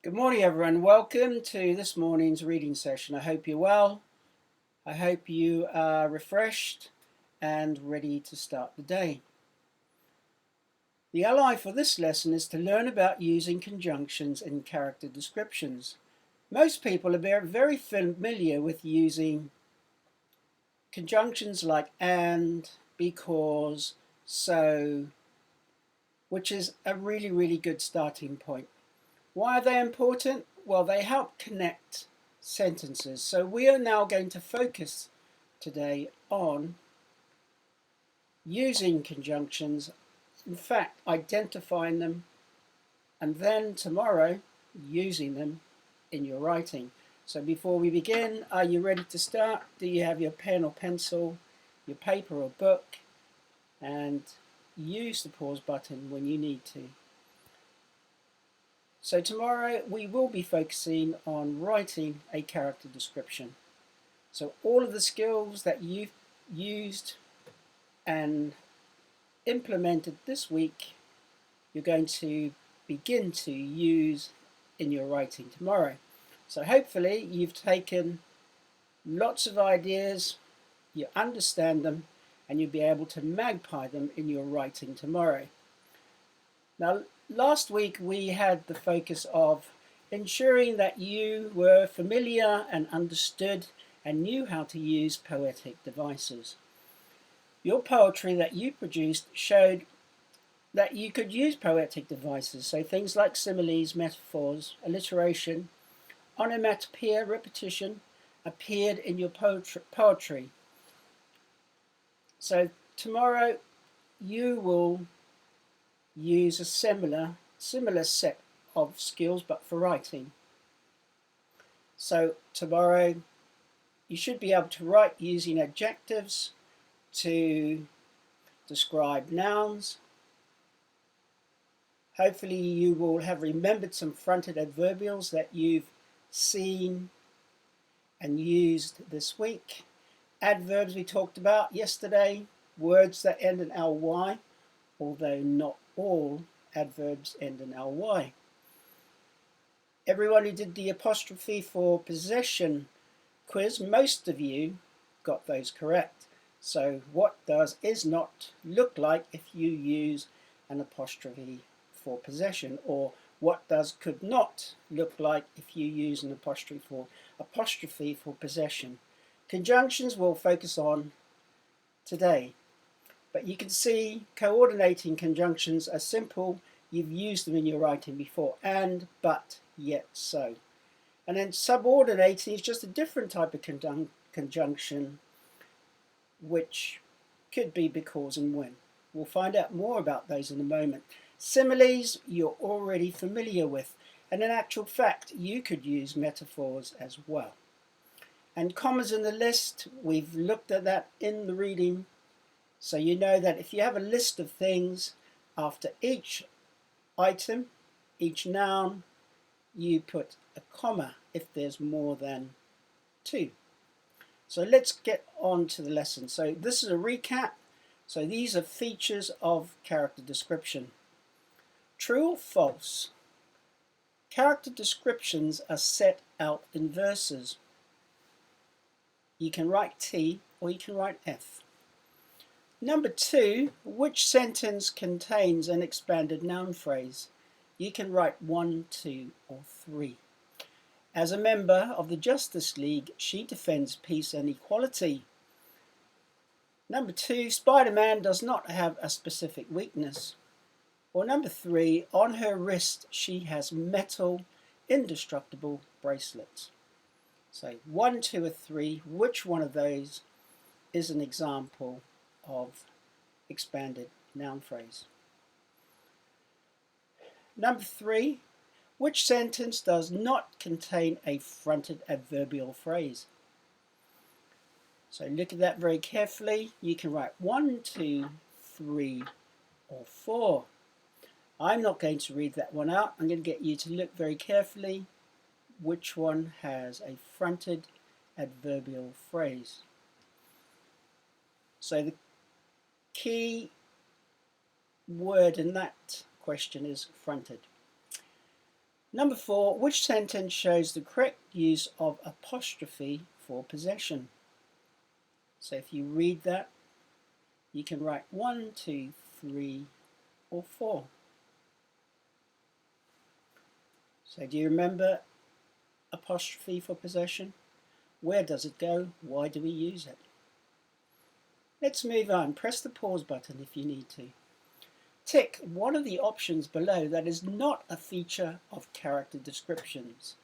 Good morning, everyone. Welcome to this morning's reading session. I hope you're well. I hope you are refreshed and ready to start the day. The ally for this lesson is to learn about using conjunctions in character descriptions. Most people are very familiar with using conjunctions like and, because, so, which is a really good starting point. Why are they important? Well, they help connect sentences. So we are now going to focus today on using conjunctions, in fact, identifying them, and then tomorrow using them in your writing. So before we begin, are you ready to start? Do you have your pen or pencil, your paper or book? And use the pause button when you need to. So tomorrow we will be focusing on writing a character description. So all of the skills that you've used and implemented this week, you're going to begin to use in your writing tomorrow. So hopefully you've taken lots of ideas, you understand them, and you'll be able to magpie them in your writing tomorrow. Now, last week we had the focus of ensuring that you were familiar and understood and knew how to use poetic devices. Your poetry that you produced showed that you could use poetic devices, so things like similes, metaphors, alliteration, onomatopoeia, repetition, appeared in your poetry. So tomorrow you will use a similar set of skills, but for writing. So tomorrow you should be able to write using adjectives to describe nouns. Hopefully you will have remembered some fronted adverbials that you've seen and used this week. Adverbs we talked about yesterday, words that end in ly, although not all adverbs end in ly. Everyone who did the apostrophe for possession quiz, most of you got those correct. So what does is not look like if you use an apostrophe for possession, or what does could not look like if you use an apostrophe for possession? Conjunctions we'll focus on today. But you can see coordinating conjunctions are simple. You've used them in your writing before. And, but, yet, so. And then subordinating is just a different type of conjunction, which could be because and when. We'll find out more about those in a moment. Similes you're already familiar with. And in actual fact, you could use metaphors as well. And commas in the list, we've looked at that in the reading. So you know that if you have a list of things, after each item, each noun, you put a comma if there's more than two. So let's get on to the lesson. So this is a recap. So these are features of character description. True or false? Character descriptions are set out in verses. You can write T or you can write F. Number 2, which sentence contains an expanded noun phrase? You can write 1, 2, or 3. As a member of the Justice League, she defends peace and equality. Number 2, Spider-Man does not have a specific weakness. Or number 3, on her wrist she has metal indestructible bracelets. So 1, 2, or 3, which one of those is an example of expanded noun phrase? Number 3, which sentence does not contain a fronted adverbial phrase? So look at that very carefully. You can write 1, 2, 3, or 4. I'm not going to read that one out. I'm going to get you to look very carefully which one has a fronted adverbial phrase. So the key word in that question is fronted. Number 4, which sentence shows the correct use of apostrophe for possession? So if you read that, you can write 1, 2, 3, or 4. So do you remember apostrophe for possession? Where does it go? Why do we use it? Let's move on. Press the pause button if you need to. Tick one of the options below that is not a feature of character descriptions.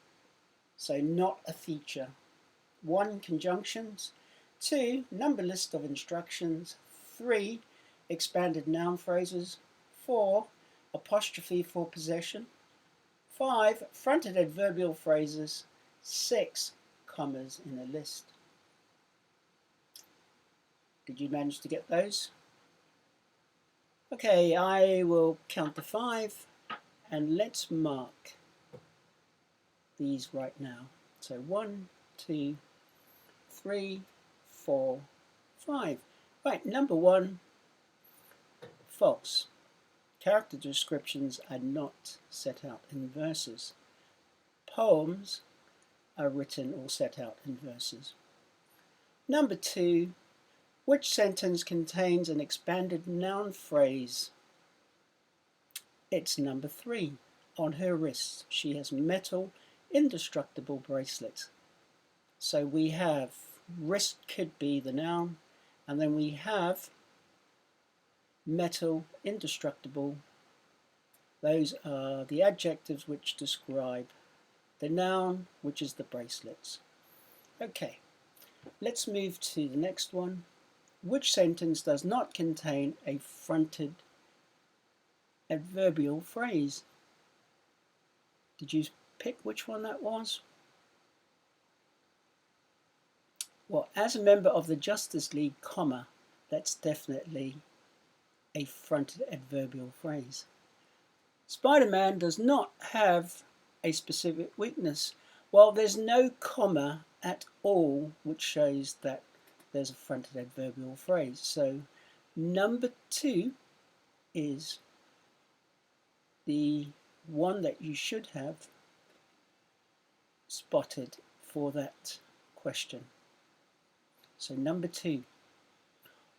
So not a feature. 1, conjunctions. 2, number list of instructions. 3, expanded noun phrases. 4, apostrophe for possession. 5, fronted adverbial phrases. 6, commas in a list. Did you manage to get those? Okay, I will count to 5 and let's mark these right now. So 1, 2, 3, 4, 5. Right, number 1, false. Character descriptions are not set out in verses. Poems are written or set out in verses. Number 2, which sentence contains an expanded noun phrase? It's number 3. On her wrist, she has metal, indestructible bracelets. So we have wrist could be the noun, and then we have metal, indestructible. Those are the adjectives which describe the noun, which is the bracelets. Okay, let's move to the next one. Which sentence does not contain a fronted adverbial phrase? Did you pick which one that was? Well, as a member of the Justice League, comma, that's definitely a fronted adverbial phrase. Spider-Man does not have a specific weakness. Well, there's no comma at all, which shows that there's a fronted adverbial phrase. So number 2 is the one that you should have spotted for that question. So number 2.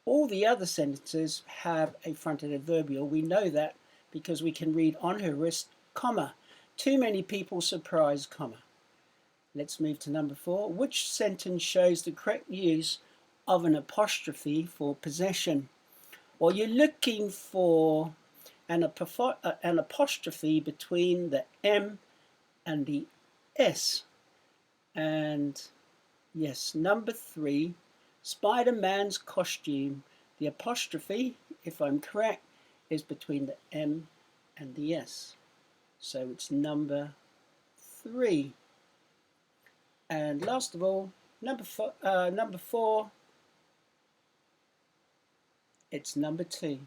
All the other sentences have a fronted adverbial. We know that because we can read on her wrist, comma, too many people surprised, comma. Let's move to number 4. Which sentence shows the correct use of an apostrophe for possession? Well, you're looking for an apostrophe between the M and the S. And yes, number 3, Spider-Man's costume. The apostrophe, if I'm correct, is between the M and the S. So it's number 3. And last of all, number 4, it's number 2.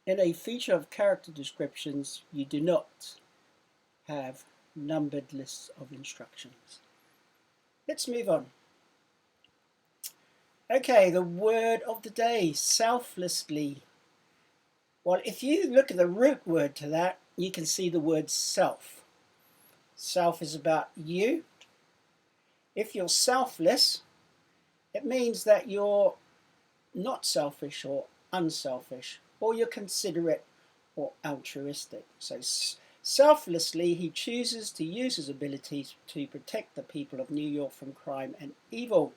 In a feature of character descriptions, you do not have numbered lists of instructions. Let's move on. Okay, the word of the day, selflessly. Well, if you look at the root word to that, you can see the word self. Self is about you. If you're selfless, it means that you're not selfish or unselfish, or you're considerate or altruistic. So selflessly, he chooses to use his abilities to protect the people of New York from crime and evil.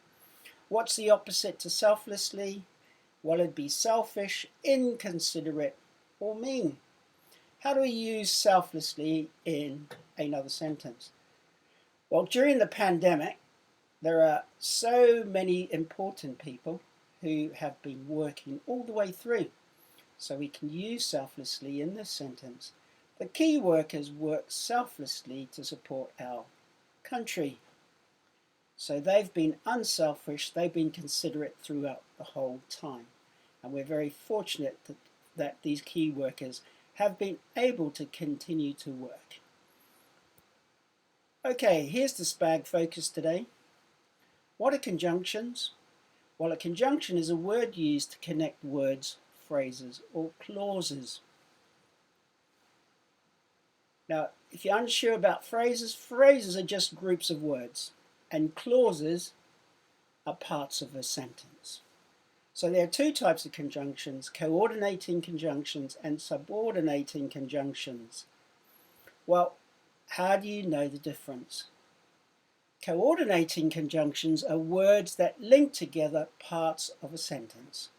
What's the opposite to selflessly? Well, it'd be selfish, inconsiderate, or mean. How do we use selflessly in another sentence? Well, during the pandemic, there are so many important people who have been working all the way through. So we can use selflessly in this sentence. The key workers work selflessly to support our country. So they've been unselfish, they've been considerate throughout the whole time. And we're very fortunate that these key workers have been able to continue to work. Okay, here's the SPAG focus today. What are conjunctions? Well, a conjunction is a word used to connect words, phrases, or clauses. Now, if you're unsure about phrases, phrases are just groups of words, and clauses are parts of a sentence. So there are two types of conjunctions: coordinating conjunctions and subordinating conjunctions. Well, how do you know the difference? Coordinating conjunctions are words that link together parts of a sentence.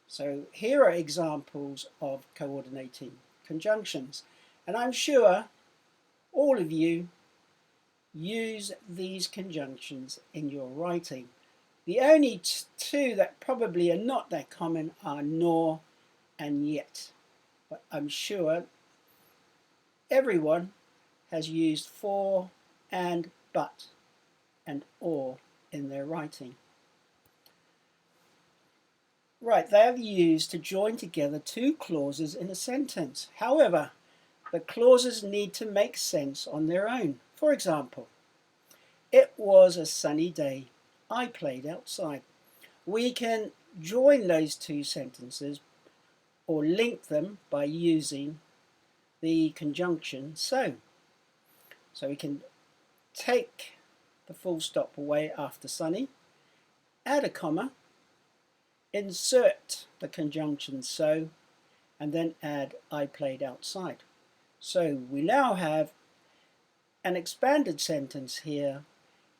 So here are examples of coordinating conjunctions, and I'm sure all of you use these conjunctions in your writing. The only two that probably are not that common are nor and yet, but I'm sure everyone has used for and but and or in their writing. Right, they are used to join together two clauses in a sentence. However, the clauses need to make sense on their own. For example, it was a sunny day. I played outside. We can join those two sentences or link them by using the conjunction so. So we can take the full stop away after sunny, add a comma, insert the conjunction so, and then add I played outside. So we now have an expanded sentence here.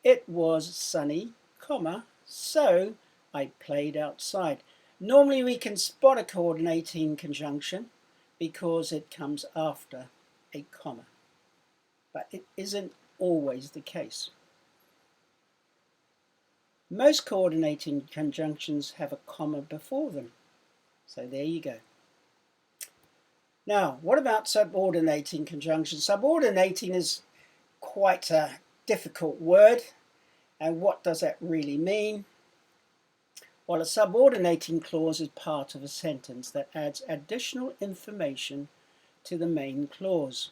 It was sunny, comma, so I played outside. Normally we can spot a coordinating conjunction because it comes after a comma, but it isn't always the case. Most coordinating conjunctions have a comma before them. So there you go. Now, what about subordinating conjunctions? Subordinating is quite a difficult word. And what does that really mean? Well, a subordinating clause is part of a sentence that adds additional information to the main clause.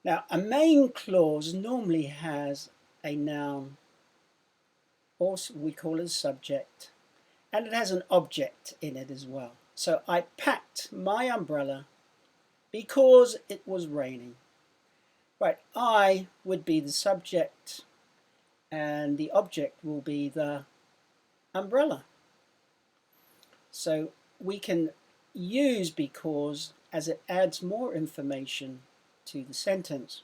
Now, a main clause normally has a noun, or we call it a subject, and it has an object in it as well. So I packed my umbrella because it was raining. Right, I would be the subject and the object will be the umbrella. So we can use because as it adds more information to the sentence.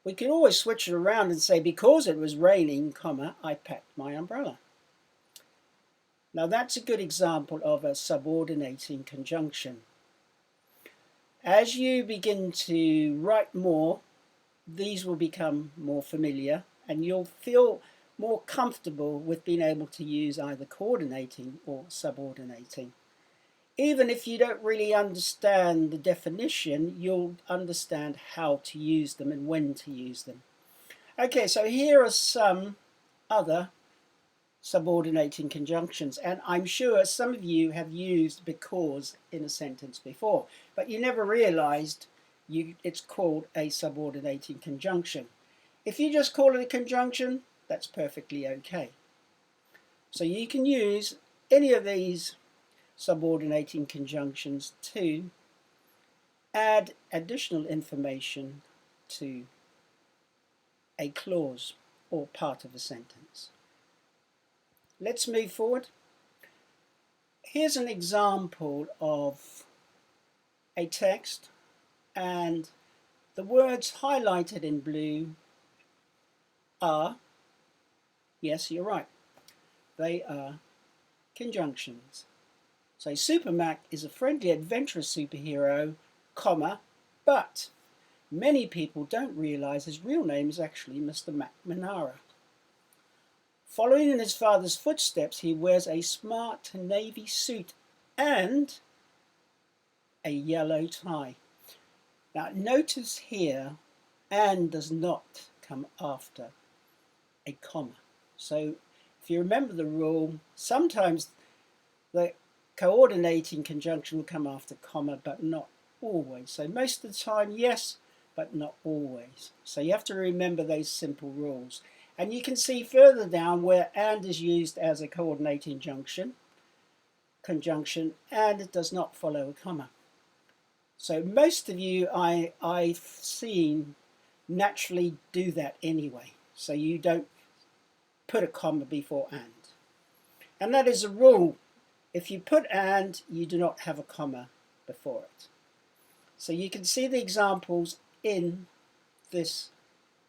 We can always switch it around and say because it was raining, comma, I packed my umbrella. Now that's a good example of a subordinating conjunction. As you begin to write more, these will become more familiar and you'll feel more comfortable with being able to use either coordinating or subordinating. Even if you don't really understand the definition, you'll understand how to use them and when to use them. Okay, so here are some other subordinating conjunctions, and I'm sure some of you have used because in a sentence before, but you never realized it's called a subordinating conjunction. If you just call it a conjunction, that's perfectly okay. So you can use any of these subordinating conjunctions to add additional information to a clause or part of a sentence. Let's move forward. Here's an example of a text, and the words highlighted in blue are, yes, you're right, they are conjunctions. So Superman is a friendly, adventurous superhero, comma, but many people don't realize his real name is actually Mr. McNamara. Following in his father's footsteps, he wears a smart navy suit and a yellow tie. Now notice here, and does not come after a comma. So if you remember the rule, sometimes the coordinating conjunction will come after comma, but not always. So most of the time, yes, but not always. So you have to remember those simple rules. And you can see further down where and is used as a coordinating conjunction, and it does not follow a comma. So most of you I've seen naturally do that anyway. So you don't put a comma before and. And that is a rule. If you put and, you do not have a comma before it. So you can see the examples in this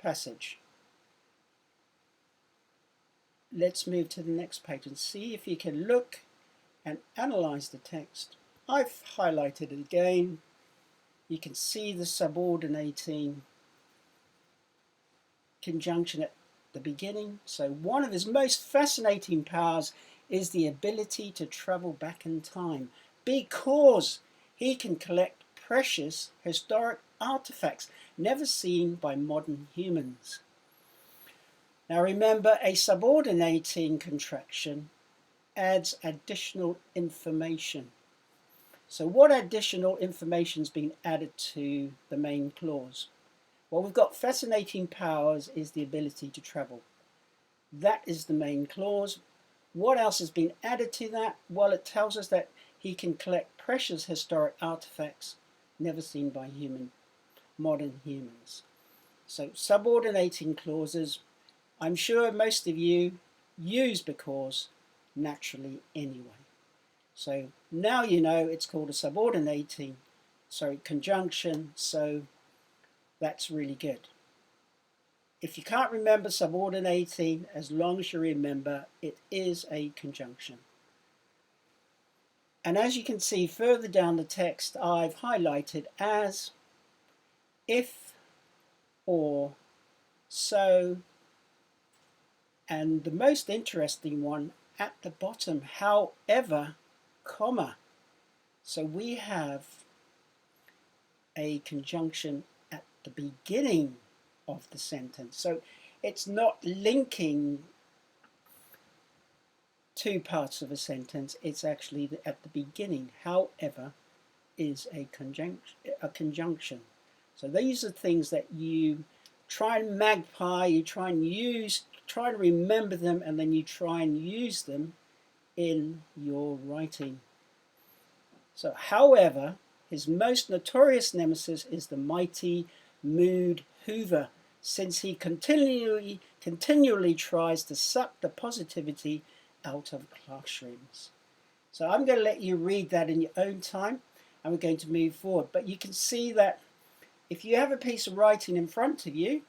passage. Let's move to the next page and see if you can look and analyze the text. I've highlighted it again. You can see the subordinating conjunction at the beginning. So one of his most fascinating powers is the ability to travel back in time, because he can collect precious historic artifacts never seen by modern humans. Now remember, a subordinating contraction adds additional information. So what additional information has been added to the main clause? Well, we've got fascinating powers is the ability to travel. That is the main clause. What else has been added to that? Well, it tells us that he can collect precious historic artifacts never seen by modern humans. So subordinating clauses, I'm sure most of you use because naturally anyway. So now you know it's called a subordinating, conjunction, so that's really good. If you can't remember subordinating, as long as you remember it is a conjunction. And as you can see further down the text, I've highlighted as, if, or, so, and the most interesting one at the bottom, however, comma. So we have a conjunction at the beginning of the sentence. So it's not linking two parts of a sentence, it's actually at the beginning. However is a conjunction. So these are things that you try and magpie, you try and use, try to remember them, and then you try and use them in your writing. So however, his most notorious nemesis is the mighty mood Hoover, since he continually tries to suck the positivity out of classrooms. So I'm going to let you read that in your own time, and we're going to move forward. But you can see that if you have a piece of writing in front of you,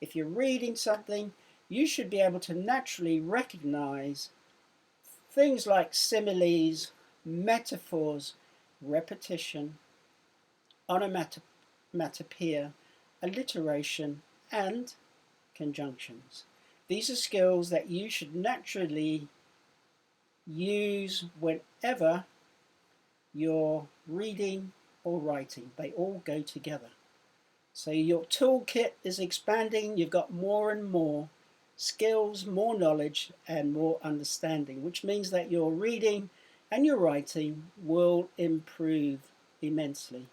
if you're reading something, you should be able to naturally recognize things like similes, metaphors, repetition, onomatopoeia, alliteration, and conjunctions. These are skills that you should naturally use whenever you're reading or writing. They all go together. So your toolkit is expanding. You've got more and more skills, more knowledge, and more understanding, which means that your reading and your writing will improve immensely.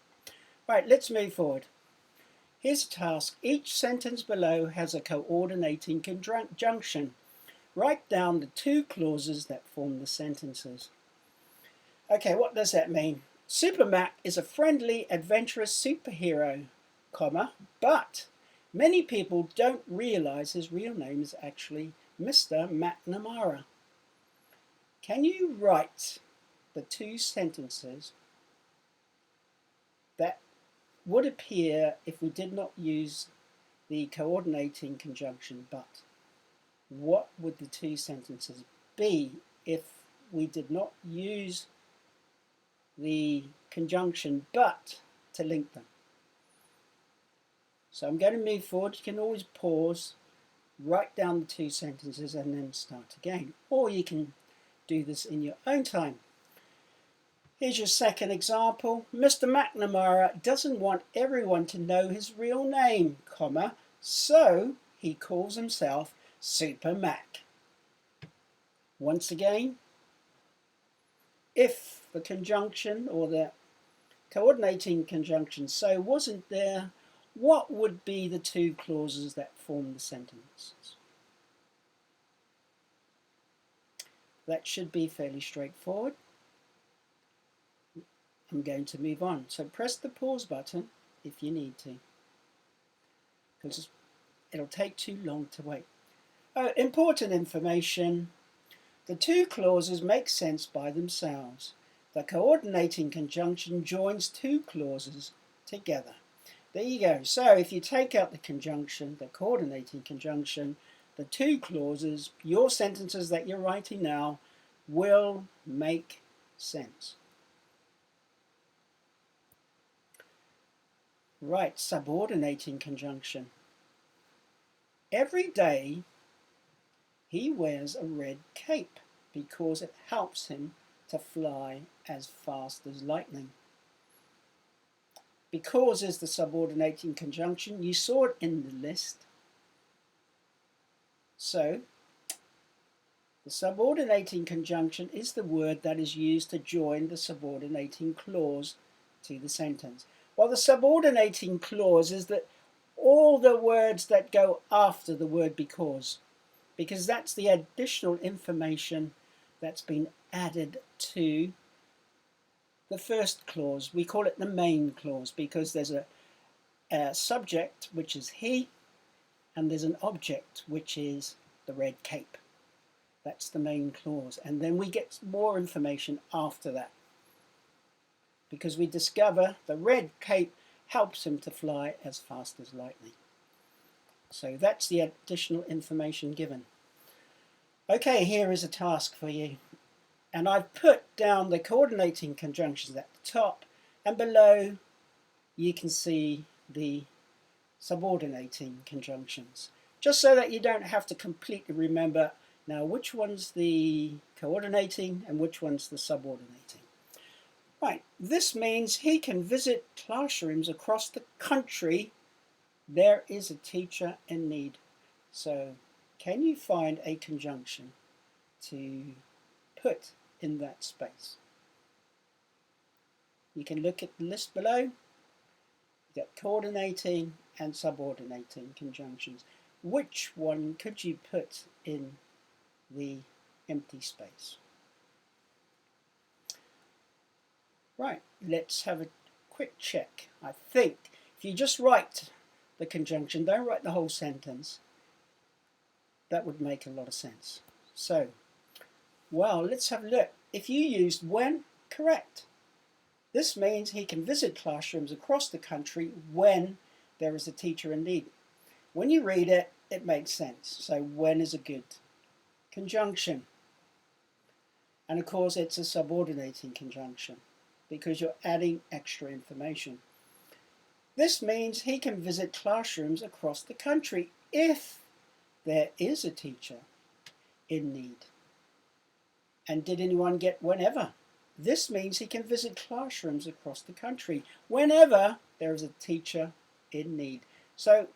Right, let's move forward. Here's a task. Each sentence below has a coordinating conjunction. Write down the two clauses that form the sentences. Okay, what does that mean? Super Mac is a friendly, adventurous superhero, comma, but many people don't realize his real name is actually Mr. McNamara. Can you write the two sentences that would appear if we did not use the coordinating conjunction but? What would the two sentences be if we did not use the conjunction but to link them? So I'm going to move forward. You can always pause, write down the two sentences, and then start again. Or you can do this in your own time. Here's your second example. Mr. McNamara doesn't want everyone to know his real name, comma, so he calls himself Super Mac. Once again, if the conjunction or the coordinating conjunction so wasn't there, what would be the two clauses that form the sentence? That should be fairly straightforward. I'm going to move on. So press the pause button if you need to, because it'll take too long to wait. Important information. The two clauses make sense by themselves. The coordinating conjunction joins two clauses together. There you go. So if you take out the conjunction, the coordinating conjunction, the two clauses, your sentences that you're writing now will make sense. Right, subordinating conjunction. Every day he wears a red cape because it helps him to fly as fast as lightning. Because is the subordinating conjunction. You saw it in the list. So the subordinating conjunction is the word that is used to join the subordinating clause to the sentence. Well, the subordinating clause is that all the words that go after the word because that's the additional information that's been added to the first clause. We call it the main clause because there's a subject, which is he, and there's an object, which is the red cape. That's the main clause. And then we get more information after that, because we discover the red cape helps him to fly as fast as lightning. So that's the additional information given. Okay, here is a task for you. And I've put down the coordinating conjunctions at the top, and below you can see the subordinating conjunctions, just so that you don't have to completely remember now which one's the coordinating and which one's the subordinating. Right, this means he can visit classrooms across the country. There is a teacher in need. So can you find a conjunction to put in that space? You can look at the list below. You've got coordinating and subordinating conjunctions. Which one could you put in the empty space? Right, let's have a quick check. I think if you just write the conjunction, don't write the whole sentence, that would make a lot of sense. So, well, let's have a look. If you used when, correct. This means he can visit classrooms across the country when there is a teacher in need. When you read it, it makes sense. So when is a good conjunction. And of course it's a subordinating conjunction because you're adding extra information. This means he can visit classrooms across the country if there is a teacher in need. And did anyone get whenever? This means he can visit classrooms across the country whenever there is a teacher in need. So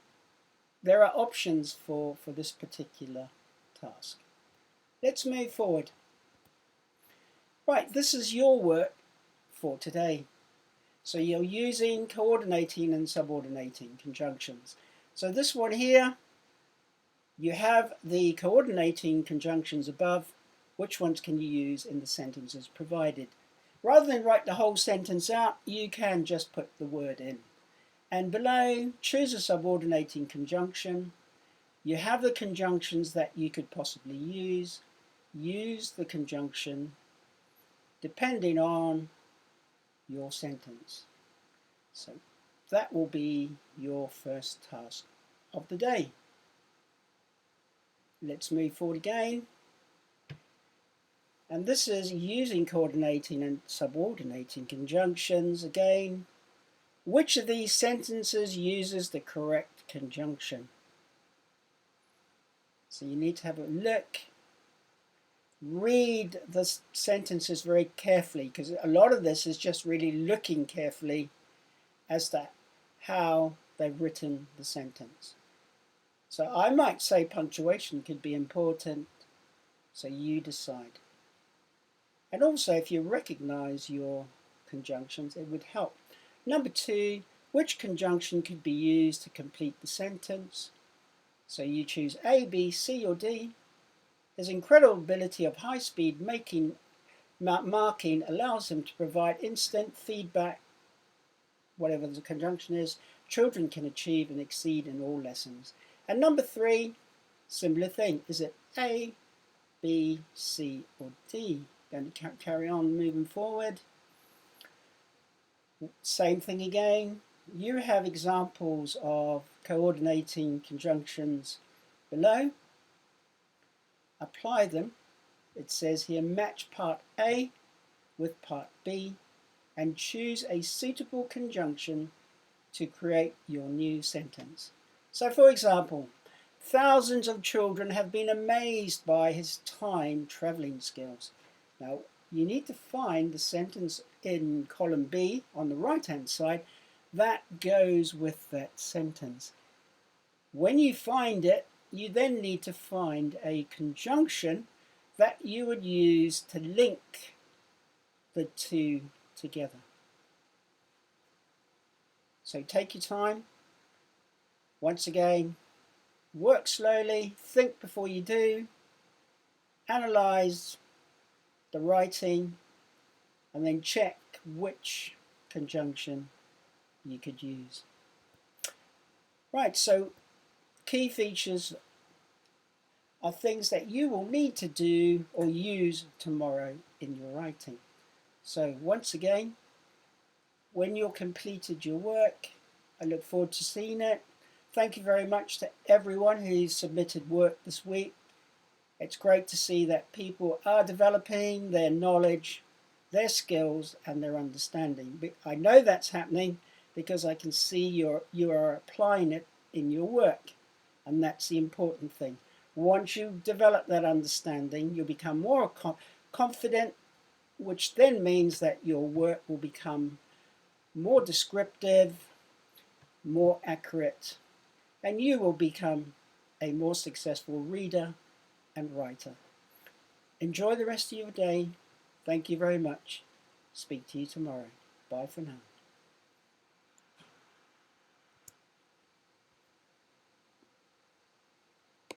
there are options for this particular task. Let's move forward. Right, this is your work for today. So you're using coordinating and subordinating conjunctions. So this one here, you have the coordinating conjunctions above. Which ones can you use in the sentences provided? Rather than write the whole sentence out, you can just put the word in. And below, choose a subordinating conjunction. You have the conjunctions that you could possibly use. Use the conjunction depending on your sentence. So that will be your first task of the day. Let's move forward again. And this is using coordinating and subordinating conjunctions again. Which of these sentences uses the correct conjunction? So you need to have a look. Read the sentences very carefully, because a lot of this is just really looking carefully as to how they've written the sentence. So I might say punctuation could be important, so you decide. And also, if you recognize your conjunctions, it would help. Number 2, which conjunction could be used to complete the sentence? So you choose A, B, C, or D. His incredible ability of high speed making Marking allows them to provide instant feedback, whatever the conjunction is, children can achieve and exceed in all lessons. And number 3, similar thing. Is it A, B, C, or D? Going to carry on moving forward. Same thing again. You have examples of coordinating conjunctions below. Apply them. It says here, match part A with part B and choose a suitable conjunction to create your new sentence. So for example, thousands of children have been amazed by his time traveling skills. Now you need to find the sentence in column B on the right hand side that goes with that sentence. When you find it, you then need to find a conjunction that you would use to link the two together. So take your time. Once again, work slowly, think before you do, analyze the writing, and then check which conjunction you could use. Right, so key features are things that you will need to do or use tomorrow in your writing. So once again, when you've completed your work, I look forward to seeing it. Thank you very much to everyone who submitted work this week. It's great to see that people are developing their knowledge, their skills, and their understanding. I know that's happening because I can see you are applying it in your work, and that's the important thing. Once you develop that understanding, you'll become more confident, which then means that your work will become more descriptive, more accurate, and you will become a more successful reader and writer. Enjoy the rest of your day. Thank you very much. Speak to you tomorrow. Bye for now.